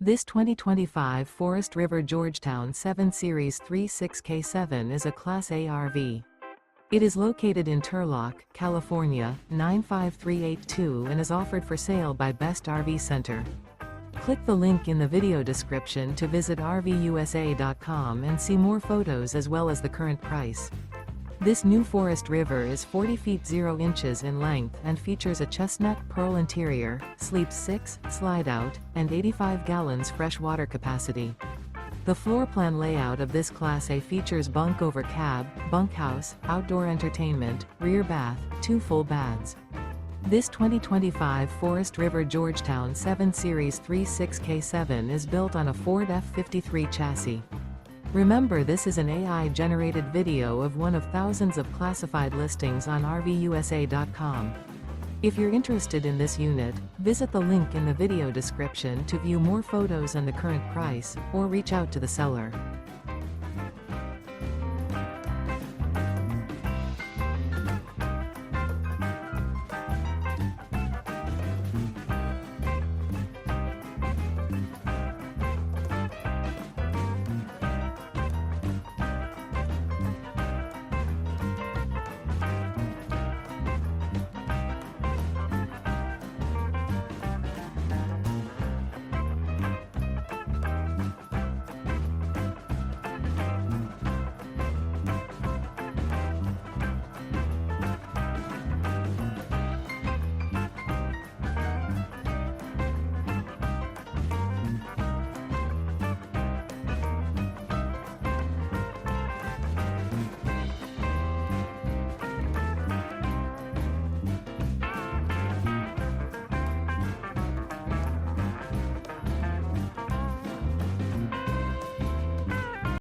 This 2025 Forest River Georgetown 7 Series 36K7 is a Class A RV. It is located in Turlock, California, 95382 and is offered for sale by Best RV Center. Click the link in the video description to visit RVUSA.com and see more photos as well as the current price. This new Forest River is 40 feet 0 inches in length and features a chestnut pearl interior, sleeps 6, slide-out, and 85 gallons fresh water capacity. The floor plan layout of this Class A features Bunk Over Cab, Bunkhouse, outdoor entertainment, rear bath, 2 full baths. This 2025 Forest River Georgetown 7 Series 36K7 is built on a Ford F53 chassis. Remember, this is an AI-generated video of one of thousands of classified listings on RVUSA.com. If you're interested in this unit, visit the link in the video description to view more photos and the current price, or reach out to the seller.